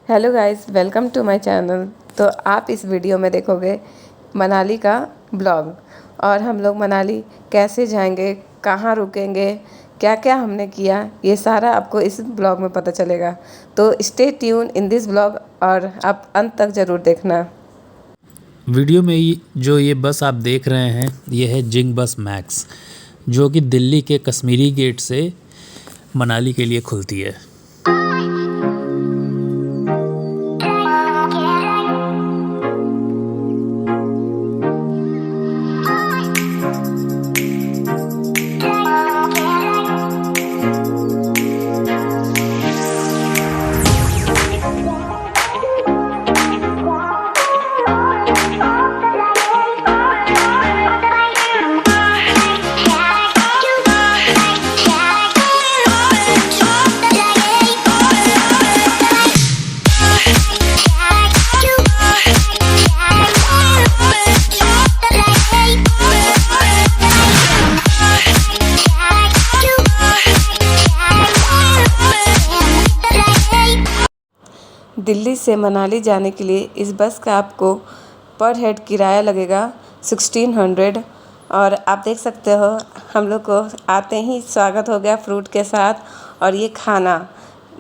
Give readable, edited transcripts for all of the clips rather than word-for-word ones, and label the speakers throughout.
Speaker 1: Hello guys, welcome to my channel. तो आप इस वीडियो में देखोगे मनाली का ब्लॉग और हम लोग मनाली कैसे जाएंगे, कहाँ रुकेंगे, क्या क्या हमने किया, ये सारा आपको इस ब्लॉग में पता चलेगा। तो stay tune in this blog और आप अंत तक ज़रूर देखना।
Speaker 2: वीडियो में जो ये बस आप देख रहे हैं ये है जिंग बस मैक्स, जो कि दिल्ली के कश्मीरी गेट से मनाली के लिए खुलती है।
Speaker 1: दिल्ली से मनाली जाने के लिए इस बस का आपको पर हेड किराया लगेगा 1600। और आप देख सकते हो हम लोग को आते ही स्वागत हो गया फ्रूट के साथ। और ये खाना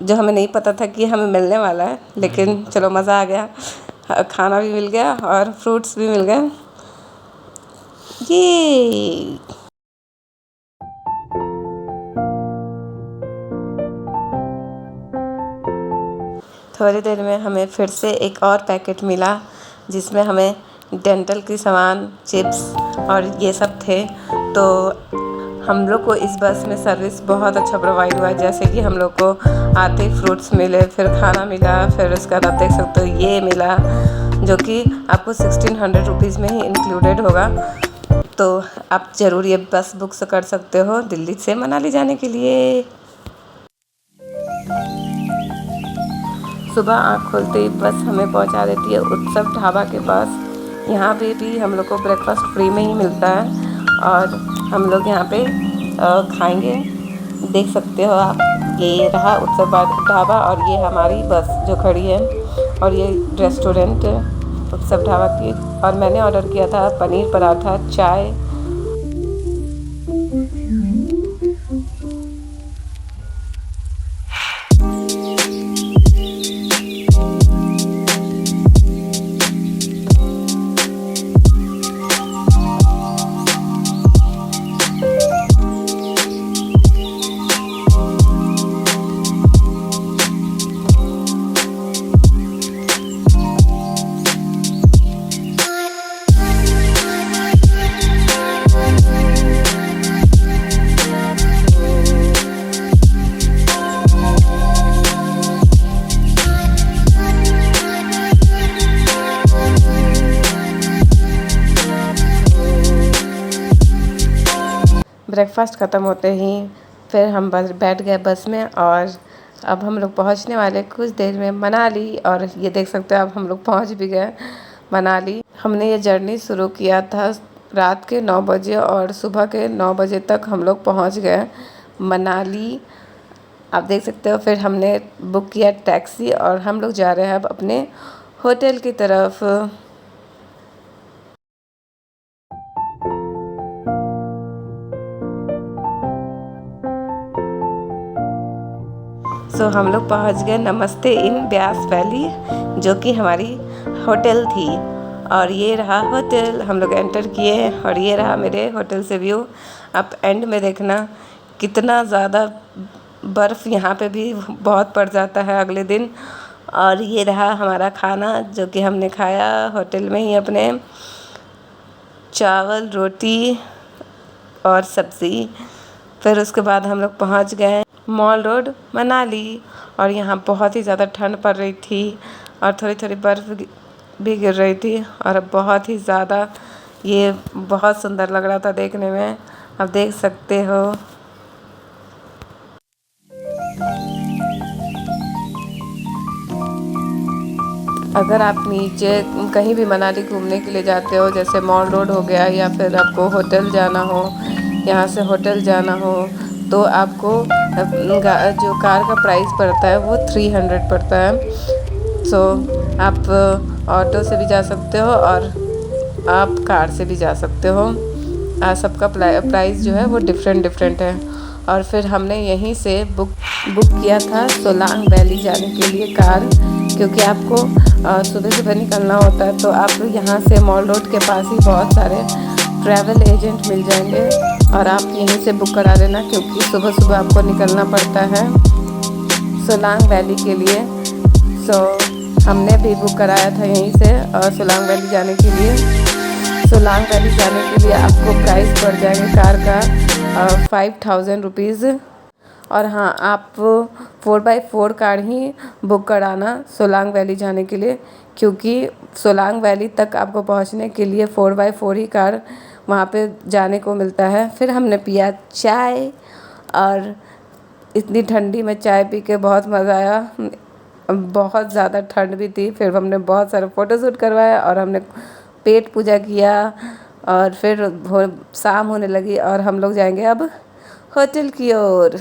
Speaker 1: जो हमें नहीं पता था कि हमें मिलने वाला है, लेकिन चलो मज़ा आ गया, खाना भी मिल गया और फ्रूट्स भी मिल गए। ये थोड़ी देर में हमें फिर से एक और पैकेट मिला जिसमें हमें डेंटल की सामान, चिप्स और ये सब थे। तो हम लोग को इस बस में सर्विस बहुत अच्छा प्रोवाइड हुआ, जैसे कि हम लोग को आते ही फ्रूट्स मिले, फिर खाना मिला, फिर उसका बाद आप देख सकते हो ये मिला, जो कि आपको 1600 रुपीज़ में ही इंक्लूडेड होगा। तो आप ज़रूर ये बस बुक कर सकते हो दिल्ली से मनाली जाने के लिए। सुबह आँख खोलते ही बस हमें पहुंचा देती है उत्सव ढाबा के पास। यहाँ पे भी हम लोग को ब्रेकफास्ट फ्री में ही मिलता है और हम लोग यहाँ पे खाएंगे। देख सकते हो आप, ये रहा उत्सव ढाबा और ये हमारी बस जो खड़ी है और ये रेस्टोरेंट उत्सव ढाबा की। और मैंने ऑर्डर किया था पनीर पराठा, चाय। ब्रेकफास्ट ख़त्म होते ही फिर हम बस बैठ गए बस में और अब हम लोग पहुंचने वाले कुछ देर में मनाली। और ये देख सकते हो अब हम लोग पहुंच भी गए मनाली। हमने ये जर्नी शुरू किया था रात के 9 बजे और सुबह के 9 बजे तक हम लोग पहुंच गए मनाली। आप देख सकते हो फिर हमने बुक किया टैक्सी और हम लोग जा रहे हैं अब अपने होटल की तरफ। सो हम लोग पहुंच गए नमस्ते इन ब्यास वैली, जो कि हमारी होटल थी। और ये रहा होटल, हम लोग एंटर किए और ये रहा मेरे होटल से व्यू। आप एंड में देखना कितना ज़्यादा बर्फ़ यहाँ पे भी बहुत पड़ जाता है अगले दिन। और ये रहा हमारा खाना जो कि हमने खाया होटल में ही अपने, चावल, रोटी और सब्ज़ी। फिर उसके बाद हम लोग पहुँच गए मॉल रोड मनाली। और यहाँ बहुत ही ज़्यादा ठंड पड़ रही थी और थोड़ी थोड़ी बर्फ़ भी गिर रही थी और बहुत ही ज़्यादा ये बहुत सुंदर लग रहा था देखने में, आप देख सकते हो। अगर आप नीचे कहीं भी मनाली घूमने के लिए जाते हो, जैसे मॉल रोड हो गया या फिर आपको होटल जाना हो, यहाँ से होटल जाना हो, तो आपको जो कार का प्राइस पड़ता है वो 300 पड़ता है। सो आप ऑटो से भी जा सकते हो और आप कार से भी जा सकते हो। सबका प्राइस जो है वो डिफरेंट है। और फिर हमने यहीं से बुक किया था सोलांग वैली जाने के लिए कार, क्योंकि आपको सुबह निकलना होता है। तो आप यहाँ से मॉल रोड के पास ही बहुत सारे ट्रैवल एजेंट मिल जाएंगे और आप यहीं से बुक करा लेना, क्योंकि सुबह आपको निकलना पड़ता है सोलांग वैली के लिए। सो हमने भी बुक कराया था यहीं से सोलांग वैली जाने के लिए। सोलांग वैली जाने के लिए आपको प्राइस पड़ जाएंगे कार का 5000 रुपीज़। और हाँ, आप 4x4 कार ही बुक कराना सोलांग वैली जाने के लिए, क्योंकि सोलांग वैली तक आपको पहुंचने के लिए 4x4 ही कार वहाँ पे जाने को मिलता है। फिर हमने पिया चाय और इतनी ठंडी में चाय पी के बहुत मज़ा आया। बहुत ज़्यादा ठंड भी थी। फिर हमने बहुत सारा फ़ोटोशूट करवाया और हमने पेट पूजा किया और फिर शाम होने लगी और हम लोग जाएंगे अब होटल की ओर।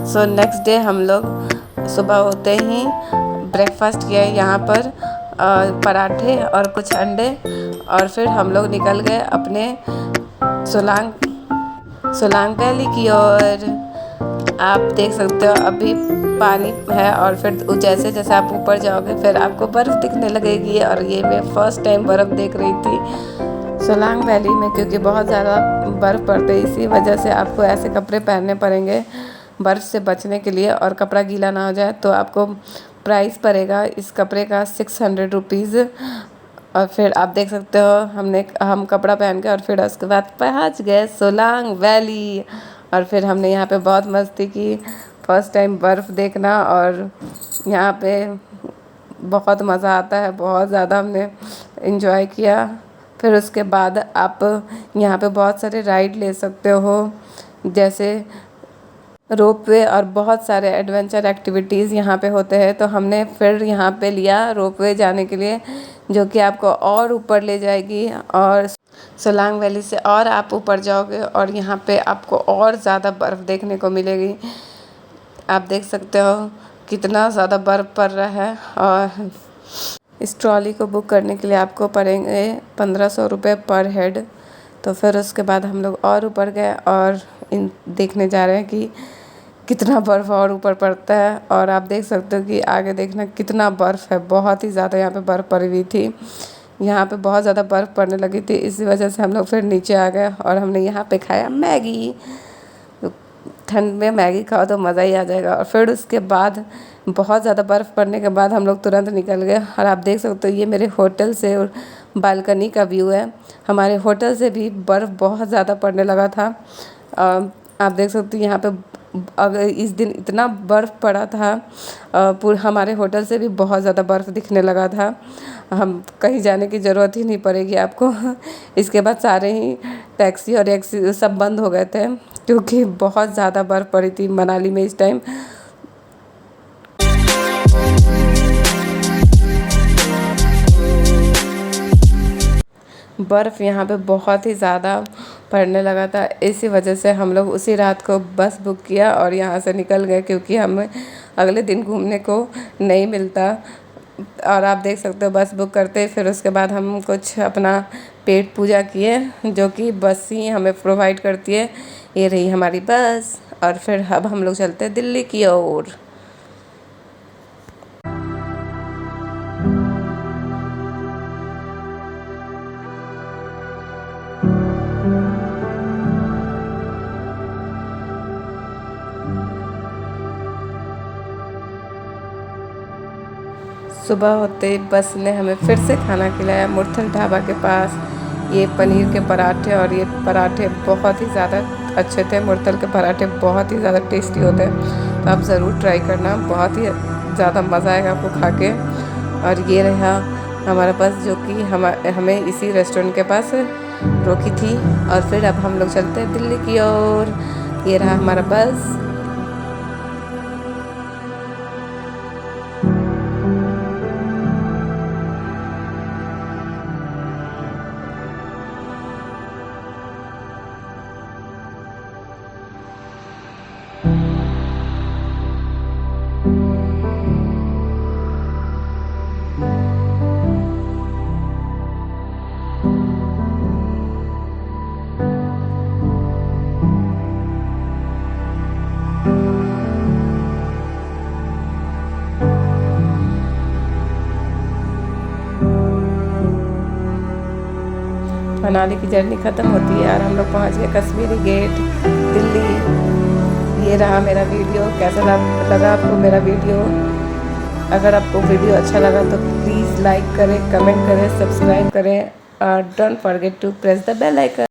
Speaker 1: सो नेक्स्ट डे हम लोग सुबह होते ही ब्रेकफास्ट किया यहाँ पर, पराठे और कुछ अंडे। और फिर हम लोग निकल गए अपने सोलांग वैली की ओर। आप देख सकते हो अभी पानी है और फिर जैसे जैसे आप ऊपर जाओगे फिर आपको बर्फ़ दिखने लगेगी। और ये मैं फ़र्स्ट टाइम बर्फ़ देख रही थी सोलांग वैली में, क्योंकि बहुत ज़्यादा बर्फ़ पड़ती है। इसी वजह से आपको ऐसे कपड़े पहनने पड़ेंगे बर्फ़ से बचने के लिए, और कपड़ा गीला ना हो जाए। तो आपको प्राइस पड़ेगा इस कपड़े का 600 रुपीज़। और फिर आप देख सकते हो हम कपड़ा पहन के और फिर उसके बाद पहुँच गए सोलांग वैली। और फिर हमने यहाँ पे बहुत मस्ती की, फर्स्ट टाइम बर्फ़ देखना, और यहाँ पे बहुत मज़ा आता है। बहुत ज़्यादा हमने इन्जॉय किया। फिर उसके बाद आप यहाँ पे बहुत सारे राइड ले सकते हो, जैसे रोपवे और बहुत सारे एडवेंचर एक्टिविटीज़ यहाँ पे होते हैं। तो हमने फिर यहाँ पे लिया रोपवे जाने के लिए, जो कि आपको और ऊपर ले जाएगी और सोलांग वैली से और आप ऊपर जाओगे और यहाँ पे आपको और ज़्यादा बर्फ़ देखने को मिलेगी। आप देख सकते हो कितना ज़्यादा बर्फ़ पड़ रहा है। और इस ट्रॉली को बुक करने के लिए आपको पड़ेंगे 1500 रुपये पर हेड। तो फिर उसके बाद हम लोग और ऊपर गए और देखने जा रहे हैं कि कितना बर्फ़ और ऊपर पड़ता है। और आप देख सकते हो कि आगे देखना कितना बर्फ़ है, बहुत ही ज़्यादा यहाँ पे बर्फ़ पड़ी हुई थी। यहाँ पे बहुत ज़्यादा बर्फ़ पड़ने लगी थी, इसी वजह से हम लोग फिर नीचे आ गए और हमने यहाँ पे खाया मैगी। ठंड में मैगी खाओ तो मज़ा ही आ जाएगा। और फिर उसके बाद बहुत ज़्यादा बर्फ़ पड़ने के बाद हम लोग तुरंत निकल गए। और आप देख सकते हो ये मेरे होटल से बालकनी का व्यू है। हमारे होटल से भी बर्फ़ बहुत ज़्यादा पड़ने लगा था। आप देख सकते हो यहाँ पे अगर इस दिन इतना बर्फ़ पड़ा था, हमारे होटल से भी बहुत ज़्यादा बर्फ़ दिखने लगा था। हम कहीं जाने की ज़रूरत ही नहीं पड़ेगी आपको। इसके बाद सारे ही टैक्सी और एक्सी सब बंद हो गए थे, क्योंकि बहुत ज़्यादा बर्फ़ पड़ी थी मनाली में इस टाइम। बर्फ़ यहाँ पे बहुत ही ज़्यादा पड़ने लगा था, इसी वजह से हम लोग उसी रात को बस बुक किया और यहाँ से निकल गए, क्योंकि हमें अगले दिन घूमने को नहीं मिलता। और आप देख सकते हो बस बुक करते फिर उसके बाद हम कुछ अपना पेट पूजा किए, जो कि बस ही हमें प्रोवाइड करती है। ये रही हमारी बस। और फिर अब हम लोग चलते हैं दिल्ली की ओर। सुबह होते बस ने हमें फिर से खाना खिलाया मुरथल ढाबा के पास। ये पनीर के पराठे, और ये पराठे बहुत ही ज़्यादा अच्छे थे। मुरथल के पराठे बहुत ही ज़्यादा टेस्टी होते हैं, तो आप ज़रूर ट्राई करना, बहुत ही ज़्यादा मज़ा आएगा आपको खा के। और ये रहा हमारा बस, जो कि हमें इसी रेस्टोरेंट के पास रोकी थी। और फिर अब हम लोग चलते हैं दिल्ली की ओर। ये रहा हमारा बस। मनाली की जर्नी ख़त्म होती है और हम लोग पहुँच गए कश्मीरी गेट दिल्ली। ये रहा मेरा वीडियो। कैसा लगा आपको मेरा वीडियो? अगर आपको वीडियो अच्छा लगा तो प्लीज़ लाइक करें, कमेंट करें, सब्सक्राइब करें और don't forget to press the bell icon.